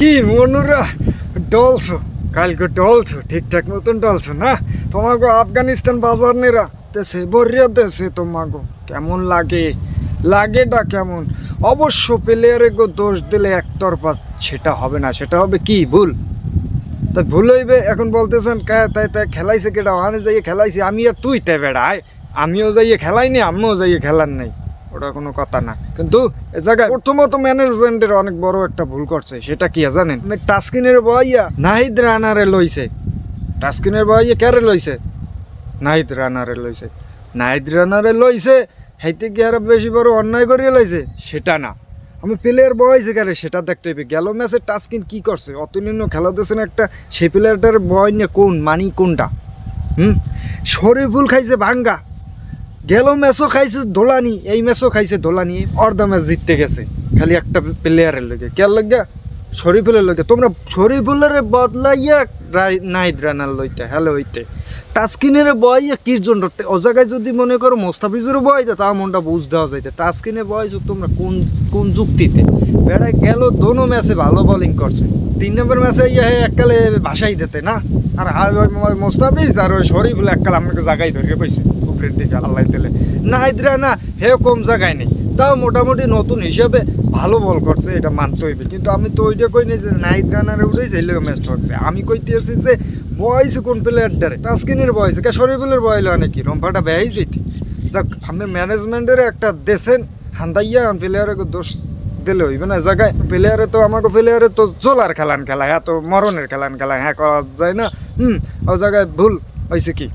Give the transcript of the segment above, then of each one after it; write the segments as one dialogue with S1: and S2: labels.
S1: কি মনুরা ডলছো কালকে ডলছো ঠিকঠাক মতন ডলছো না তোমাকে আফগানিস্তান বাজার নেরা দেশে বরিয়া দেশে তোমাকে কেমন লাগেটা কেমন অবশ্য প্লেয়ারে গো দোষ দিলে একতরফা সেটা হবে না, সেটা হবে কি ভুল। তা ভুল হইবে এখন বলতেছেন তাই তাই খেলাইছে কেটা ওখানে যাইয়ে খেলাইছি আমি আর তুই তাই বেড়ায় আমিও যাইয়ে খেলাইনি আমিও যাইয়ে খেলার নাই, ওটা কোনো কথা না। কিন্তু এ জায়গায় প্রথমত ম্যানেজমেন্টের অনেক বড় একটা ভুল করছে, সেটা কি জানেন? টাস্কিনের বইয়া নাহিদ রানারে লইছে, টাস্কিনের বইয়া কারে লইছে? নাহিদ রানারে লইছে হাইতে কি আর বেশি বড় অন্যায় করিয়ে লাইছে সেটা না, আমি প্লেয়ার বয়সে গেলে সেটা দেখতে হবে। গেল ম্যাচে টাস্কিন কি করছে, অতুলনীয় খেলা দিয়েছেন একটা, সেই প্লেয়ারটার বয় নিয়ে কোন মানি কোনটা? শরীফুল খাইছে ভাঙ্গা, গেল ম্যাচও খাইছে দোলানি, এই ম্যাচও খাইছে দোলানি, অর্ধা ম্যাচ জিততে গেছে খালি একটা প্লেয়ারের লগে, কে লাগে? শরীফুলের লগে। তোমরা শরীফুলের বদলাইয়া নাহিদ রানার লইতে হ্যালো হইতে টাস্কিনের বয়য়া কির জন্য ও জায়গায় যদি মনে করো মোস্তাফিজুরও বয় তা মনটা বুঝ দেওয়া যাইতে, টাস্কিনে বয় তোমরা কোন যুক্তিতে? বেড়া গেল দোনো ম্যাচে ভালো বোলিং করছে, 3 নম্বর ম্যাচে এককালে ভাসাই দিতে না, আর মোস্তাফিজ আর ওই শরীফুল এককাল আমাকে জায়গায় ধরিয়ে পাইছে উপরের দিকে আল্লাহ দিলে। নাহিদ রানা হে কম জায়গায় নেই, তাও মোটামুটি নতুন হিসেবে ভালো বল করছে, এটা মানতে হইবে। কিন্তু আমি তো ওইটা কই নাই যে নাহিদ রানারে উঠেই যাইলে ম্যাচ ঠকছে, আমি কইতেছি যে বয়সে কোন প্লেয়ারটারে টাস্কিনের বয়সে কে শরীফুলের বয়লে অনেক রম্পাটা বেহাই যেতি। যাক আমি ম্যানেজমেন্টের একটা দেশেন হান্দাইয়া প্লেয়ারের দোষ দিলে হইবে না। জায়গায় প্লেয়ারে তো আমাকে প্লেয়ারে তো জোলার খেলান খেলায়, হ্যাঁ তো মরণের খেলান খেলায়, হ্যাঁ করা যায় না। ও জায়গায় ভুল হয়েছে কি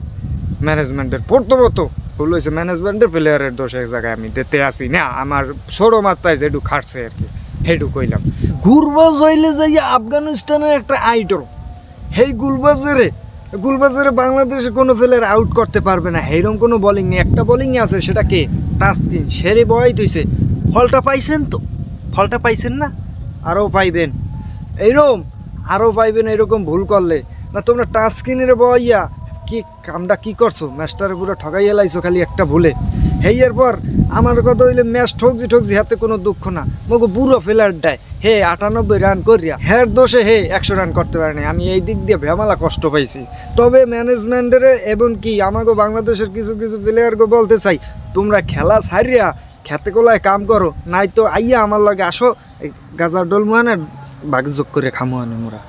S1: ম্যানেজমেন্টের, প্রথমত ভুল হয়েছে ম্যানেজমেন্টের, প্লেয়ারের দোষ এক জায়গায় আমি দিতে আসি না, আমার ষোলো মাত্রায় যেটু খাটছে আর কি হেডু কইলাম। গুরবাজ হইলে যাই আফগানিস্তানের একটা আইডল, হেই গুলবাজারে বাংলাদেশে কোনো প্লেয়ার আউট করতে পারবে না, সেইরকম কোনো বোলিং নেই। একটা বোলিংই আছে, সেটা কে? টাস্কিন, সেরে বয় থইছে। ফলটা পাইছেন তো, ফলটা পাইছেন না, আরও পাইবেন এইরকম, আরও পাইবেন এরকম ভুল করলে না। তোমরা টাস্কিনের বইয়া কি কামটা কি করছো, ম্যাচটারে পুরো ঠকাইয়া লাইছো খালি একটা ভুলে। হেইয়ার পর আমার কথা হইলে ম্যাচ ঠকছি হাতে কোনো দুঃখ না, মগো বুড়ো প্লেয়ার দেয় হে 98 রান করিয়া হের দোষে হে 100 রান করতে পারেনি, আমি এই দিক দিয়ে ভেমালা কষ্ট পাইছি। তবে ম্যানেজমেন্টের এবং কি আমাকে বাংলাদেশের কিছু প্লেয়ারকে বলতে চাই, তোমরা খেলা ছাড়িয়া খেতে কোলায় কাম করো, নাই তো আইয়া আমার লগে আসো গাজার ডোল মুহানের ভাগযোগ করে খামো আনে মোরা।